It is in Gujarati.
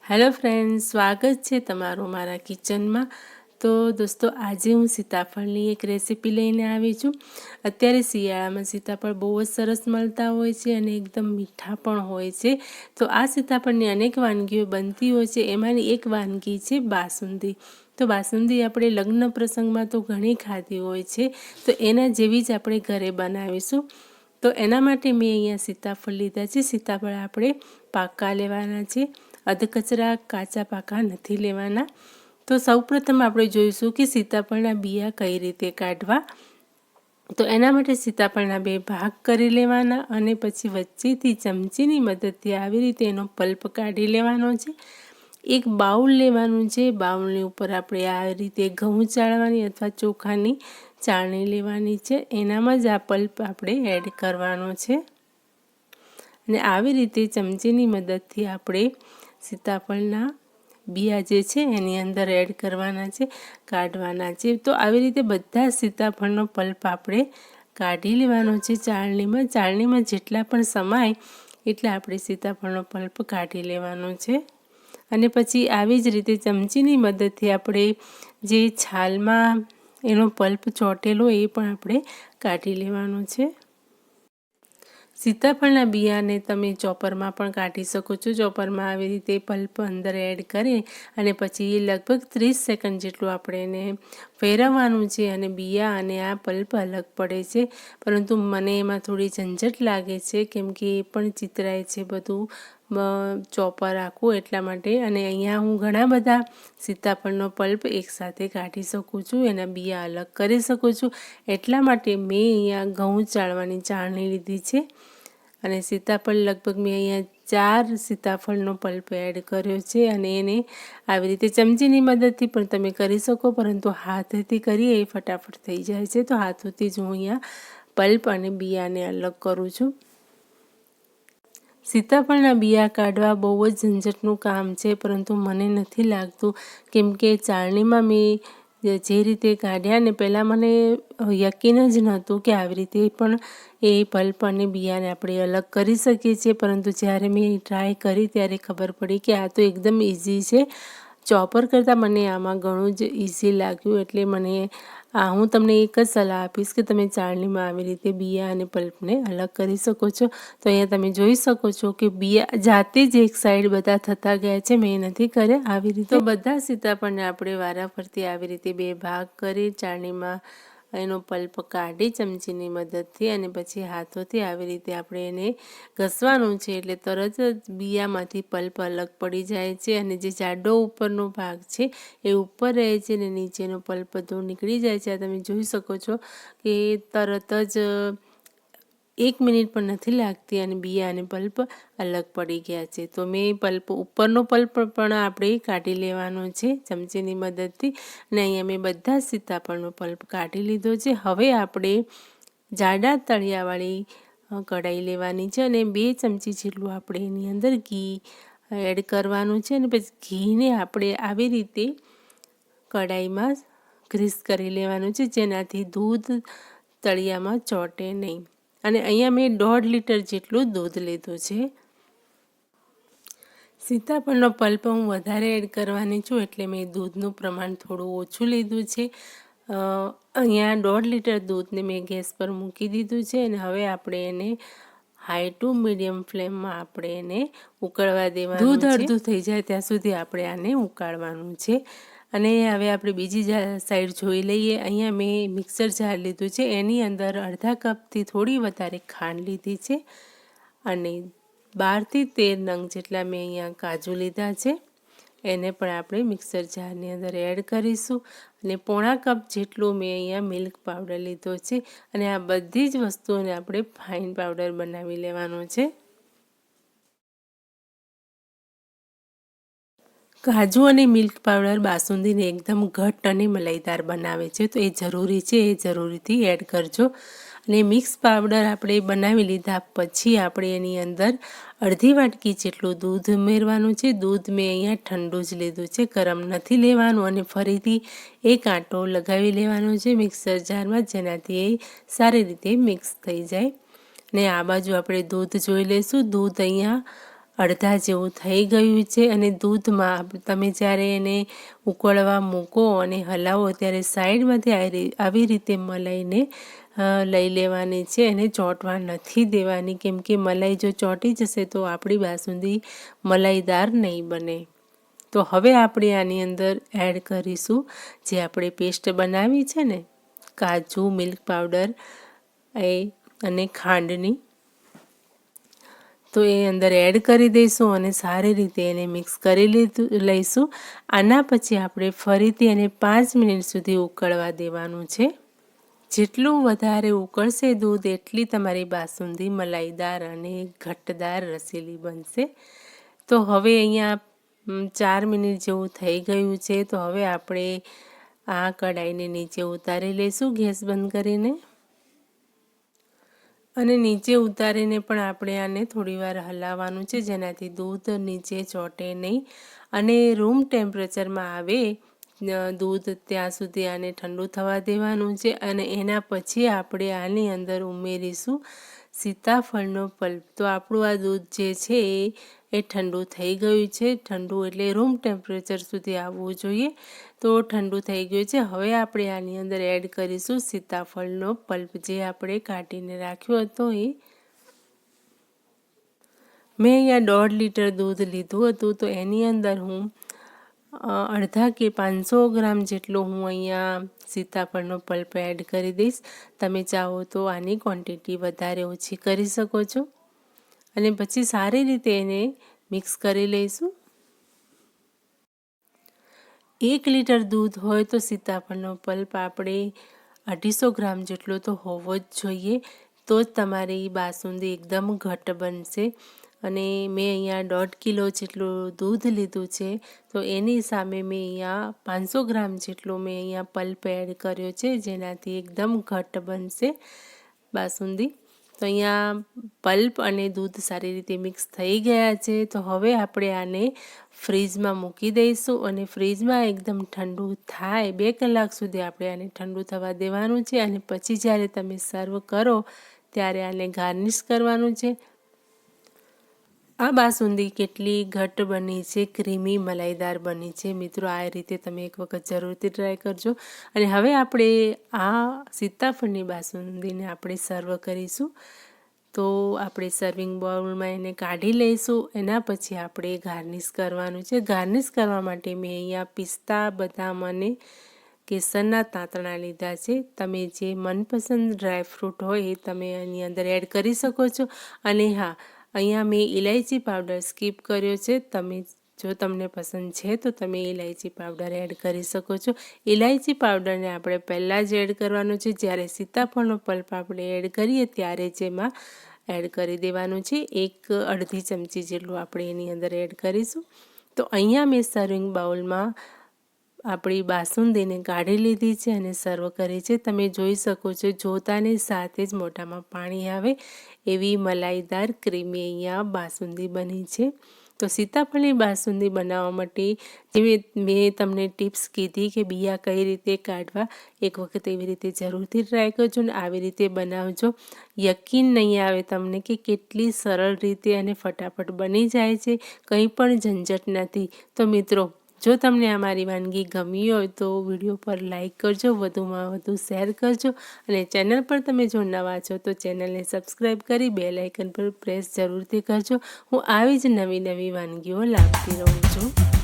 હેલો ફ્રેન્ડ્સ, સ્વાગત છે તમારું મારા કિચનમાં। તો દોસ્તો, આજે હું સીતાફળની એક રેસીપી લઈને આવી છું। અત્યારે શિયાળામાં સીતાફળ બહુ જ સરસ મળતા હોય છે અને એકદમ મીઠા પણ હોય છે। તો આ સીતાફળની અનેક વાનગીઓ બનતી હોય છે, એમાંની એક વાનગી છે બાસુંદી। તો બાસુંદી આપણે લગ્ન પ્રસંગમાં તો ઘણી ખાધી હોય છે, તો એના જેવી જ આપણે ઘરે બનાવીશું। તો એના માટે મેં અહીંયા સીતાફળ લીધા છે। સીતાફળ આપણે પાકા લેવાના છે, અધકચરા કાચા પાકા નથી લેવાના। તો સૌપ્રથમ આપણે જોઈશું કે સીતાફળના બિયા કઈ રીતે કાઢવા। તો એના માટે સીતાફળના 2 ભાગ કરી લેવાના અને પછી વચ્ચેથી ચમચીની મદદથી આવી રીતે એનો પલ્પ કાઢી લેવાનો છે। એક બાઉલ લેવાનું છે, બાઉલની ઉપર આપણે આ રીતે ઘઉં ચાળવાની અથવા ચોખાની ચાળણી લેવાની છે, એનામાં જ આ પલ્પ આપણે એડ કરવાનો છે અને આવી રીતે ચમચીની મદદથી આપણે સીતાફળના બિયા જે છે એની અંદર એડ કરવાના છે, કાઢવાના છે। તો આવી રીતે બધા સીતાફળનો પલ્પ આપણે કાઢી લેવાનો છે ચાળણીમાં જેટલા પણ સમાય એટલા આપણે સીતાફળનો પલ્પ કાઢી લેવાનો છે અને પછી આવી જ રીતે ચમચીની મદદથી આપણે જે છાલમાં એનો પલ્પ ચોંટેલો એ પણ આપણે કાઢી લેવાનો છે। સીતાફળના બિયાને તમે ચોપરમાં પણ કાઢી શકો છો। ચોપરમાં આવી રીતે પલ્પ અંદર એડ કરી અને પછી લગભગ 30 સેકન્ડ જેટલું આપણે એને ફેરવવાનું છે અને બિયા અને આ પલ્પ અલગ પડે છે, પરંતુ મને એમાં થોડી ઝંઝટ લાગે છે કેમ કે એ પણ ચિતરાય છે બધું ચોપર રાખવું એટલા માટે। અને અહીંયા હું ઘણા બધા સીતાફળનો પલ્પ એકસાથે કાઢી શકું છું, એના બિયા અલગ કરી શકું છું, એટલા માટે મેં અહીંયા ઘઉં ચાળવાની ચાળણી લીધી છે અને સીતાફળ લગભગ મેં અહીંયા 4 સીતાફળનો પલ્પ એડ કર્યો છે અને એને આવી રીતે ચમચીની મદદથી પણ તમે કરી શકો, પરંતુ હાથથી કરીએ એ ફટાફટ થઈ જાય છે, તો હાથોથી જ હું અહીંયા પલ્પ અને બિયાને અલગ કરું છું। સીતાફળના બિયા કાઢવા બહુ જ ઝંઝટનું કામ છે, પરંતુ મને નથી લાગતું કેમ કે ચાળણીમાં મેં જે રીતે કાઢ્યા ને પહેલાં મને યકીન જ નહોતું કે આવી રીતે પણ એ પલ્પ અને બિયાને આપણે અલગ કરી શકીએ છીએ, પરંતુ જ્યારે મેં ટ્રાય કરી ત્યારે ખબર પડી કે આ તો એકદમ ઇઝી છે। ચોપર કરતાં મને આમાં ઘણું જ ઇઝી લાગ્યું, એટલે હું તમને એક જ સલાહ આપીશ કે તમે ચાળણીમાં આવી રીતે બિયા અને પલ્પને અલગ કરી શકો છો। તો અહીંયા તમે જોઈ શકો છો કે બિયા જાતે જ એક સાઈડ બધા થતા ગયા છે, મેં નથી કર્યા આવી રીતે। તો બધા સીતાફળને આપણે વારાફરતી આવી રીતે 2 ભાગ કરી ચાળણીમાં એનો પલ્પ કાઢી ચમચીની મદદથી અને પછી હાથોથી આવી રીતે આપણે એને ઘસવાનું છે, એટલે તરત જ બિયામાંથી પલ્પ અલગ પડી જાય છે અને જે જાડો ઉપરનો ભાગ છે એ ઉપર રહે છે અને નીચેનો પલ્પ બધો નીકળી જાય છે। આ તમે જોઈ શકો છો કે તરત જ 1 મિનિટ પણ નથી લાગતી અને બિયા અને પલ્પ અલગ પડી ગયા છે। તો મેં ઉપરનો પલ્પ પણ આપણે કાઢી લેવાનો છે ચમચીની મદદથી અને અહીંયા મેં બધા સીતાફળનો પલ્પ કાઢી લીધો છે। હવે આપણે જાડા તળિયાવાળી કઢાઈ લેવાની છે અને 2 ચમચી જેટલું આપણે એની અંદર ઘી એડ કરવાનું છે અને પછી ઘીને આપણે આવી રીતે કઢાઈમાં ગ્રીસ કરી લેવાનું છે, જેનાથી દૂધ તળિયામાં ચોંટે નહીં। અને અહીંયા મેં 1.5 લીટર જેટલું દૂધ લીધું છે। સીતાફળનો પલ્પ હું વધારે એડ કરવાની છું, એટલે મેં દૂધનું પ્રમાણ થોડું ઓછું લીધું છે। અહીંયા 1.5 લીટર દૂધને મેં ગેસ પર મૂકી દીધું છે અને હવે આપણે એને હાઈ ટુ મીડિયમ ફ્લેમમાં આપણે એને ઉકળવા દેવાનું છે। દૂધ અડધું થઈ જાય ત્યાં સુધી આપણે આને ઉકાળવાનું છે। અને હવે આપણે બીજી સાઈડ જોઈ લઈએ। અહીંયા મેં મિક્સર જાર લીધું છે, એની અંદર અડધા કપથી થોડી વધારે ખાંડ લીધી છે અને 12 થી 13 નંગ જેટલા મેં અહીંયા કાજુ લીધા છે, એને પણ આપણે મિક્સર જારની અંદર એડ કરીશું અને પોણા કપ જેટલું મેં અહીંયા મિલ્ક પાવડર લીધો છે અને આ બધી જ વસ્તુઓને આપણે ફાઇન પાવડર બનાવી લેવાનો છે। કાજુ અને મિલ્ક પાવડર બાસુંદીને એકદમ ઘટ્ટ અને મલાઈદાર બનાવે છે, તો એ જરૂરી છે, એ જરૂરીથી એડ કરજો। અને મિક્સ પાવડર આપણે બનાવી લીધા પછી આપણે એની અંદર અડધી વાટકી જેટલું દૂધ ઉમેરવાનું છે। દૂધ મેં અહીંયા ઠંડુ જ લીધું છે, ગરમ નથી લેવાનું અને ફરીથી એક આંટો લગાવી લેવાનો છે મિક્સર જારમાં, જેનાથી એ સારી રીતે મિક્સ થઈ જાય। અને આ બાજુ આપણે દૂધ જોઈ લઈશું। દૂધ અહીંયા અડધા જેવું થઈ ગયું છે અને દૂધમાં તમે જ્યારે એને ઉકળવા મૂકો અને હલાવો ત્યારે સાઈડમાંથી આવી રીતે મલાઈને લઈ લેવાની છે અને ચોંટવા નથી દેવાની, કેમ કે મલાઈ જો ચોંટી જશે તો આપણી બાસુંદી મલાઈદાર નહીં બને. તો હવે આપણે આની અંદર એડ કરીશું જે આપણે પેસ્ટ બનાવી છે ને, કાજુ, મિલ્ક પાવડર અને ખાંડની. તો એ અંદર એડ કરી દઈશું અને સારી રીતે એને મિક્સ કરી લઈશું. આના પછી આપણે ફરીથી એને 5 મિનિટ સુધી ઉકળવા દેવાનું છે. જેટલું વધારે ઉકળશે દૂધ એટલી તમારી બાસુંદી મલાઈદાર અને ઘટ્ટદાર રસીલી બનશે. તો હવે અહીંયા 4 મિનિટ જેવું થઈ ગયું છે. તો હવે આપણે આ કઢાઈને નીચે ઉતારી લઈશું ગેસ બંધ કરીને. અને નીચે ઉતારીને પણ આપણે આને થોડીવાર હલાવવાનું છે, જેનાથી દૂધ નીચે ચોંટે નહીં. અને રૂમ ટેમ્પરેચરમાં આવે દૂધ ત્યાં સુધી આને ઠંડુ થવા દેવાનું છે. અને એના પછી આપણે આની અંદર ઉમેરીશું સીતાફળનો પલ્પ. તો આપણું આ દૂધ જે છે એ ઠંડુ થઈ ગયું છે. ઠંડુ એટલે રૂમ ટેમ્પરેચર સુધી આવવું જોઈએ. તો ઠંડુ થઈ ગયું છે. હવે આપણે આની અંદર એડ કરીશું સીતાફળનો પલ્પ જે આપણે કાઢીને રાખ્યો હતો એ. મેં અહીંયા 1.5 લીટર દૂધ લીધું હતું. તો એની અંદર હું અડધા કે 500 ગ્રામ જેટલો હું અહીંયા સીતાફળનો પલ્પ એડ કરી દઈશ. તમે ચાહો તો આની ક્વોન્ટિટી વધારે ઓછી કરી શકો છો. અને પછી સારી રીતે એને મિક્સ કરી લઈશું. 1 લીટર દૂધ હોય તો સીતાફળનો પલ્પ આપણે 250 ગ્રામ જેટલો તો હોવો જ જોઈએ. તો જ તમારી બાસુંદી એકદમ ઘટ્ટ બનશે. અને મેં અહીંયા 1.5 કિલો જેટલું દૂધ લીધું છે. તો એની સામે મેં અહીંયા 500 ગ્રામ જેટલો મેં અહીંયા પલ્પ એડ કર્યો છે, જેનાથી એકદમ ઘટ્ટ બનશે બાસુંદી. તો અહીંયા પલ્પ અને દૂધ સારી રીતે મિક્સ થઈ ગયા છે. તો હવે આપણે આને ફ્રીજમાં મૂકી દઈશું અને ફ્રીજમાં એકદમ ઠંડુ થાય 2 કલાક સુધી આપણે આને ઠંડુ થવા દેવાનું છે. અને પછી જ્યારે તમે સર્વ કરો ત્યારે આને ગાર્નિશ કરવાનું છે. આ બાસુંદી કેટલી ઘટ્ટ બની છે, ક્રીમી મલાઈદાર બની છે. મિત્રો આ રીતે તમે એક વખત જરૂરથી ટ્રાય કરજો. અને હવે આપણે આ સીતાફળની બાસુંદીને આપણે સર્વ કરીશું. તો આપણે સર્વિંગ બાઉલમાં એને કાઢી લઈશું. એના પછી આપણે ગાર્નિશ કરવાનું છે. ગાર્નિશ કરવા માટે મેં અહીંયા પિસ્તા, બદામ અને કેસરના તાંતણા લીધા છે. તમે જે મનપસંદ ડ્રાયફ્રૂટ હોય એ તમે એની અંદર એડ કરી શકો છો. અને હા, અહીંયા મેં ઇલાયચી પાવડર સ્કીપ કર્યો છે. જો તમને પસંદ છે તો તમે ઇલાયચી પાવડર એડ કરી શકો છો. ઇલાયચી પાવડરને આપણે પહેલાં જ એડ કરવાનું છે. જ્યારે સીતાફળનો પલ્પ આપણે એડ કરીએ ત્યારે જ એમાં એડ કરી દેવાનું છે. 1-1.5 ચમચી જેટલું આપણે એની અંદર એડ કરીશું. તો અહીંયા મેં સર્વિંગ બાઉલમાં આપણી બાસુંદીને કાઢી લીધી છે અને સર્વ કરી છે. તમે જોઈ શકો છો જોતાની સાથે જ મોઢામાં પાણી આવે એવી મલાઈદાર ક્રીમી અહીંયા બાસુંદી બની છે. તો સીતાફળની બાસુંદી બનાવવા માટે જે મેં તમને ટિપ્સ કીધી કે બિયા કઈ રીતે કાઢવા, એક વખત એવી રીતે જરૂરથી ટ્રાય કરજો અને આવી રીતે બનાવજો. યકીન નહીં આવે તમને કે કેટલી સરળ રીતે અને ફટાફટ બની જાય છે, કંઈ પણ ઝંઝટ નથી. તો મિત્રો, જો તમને અમારી વાનગી ગમી હોય તો વિડીયો પર લાઈક કરજો, વધુમાં વધુ શેર કરજો. અને ચેનલ પર તમે જો નવા છો તો ચેનલને સબસ્ક્રાઈબ કરી બેલ આઇકન પર પ્રેસ જરૂરથી કરજો. હું આવી જ નવી વાનગીઓ લાવતી રહું છું.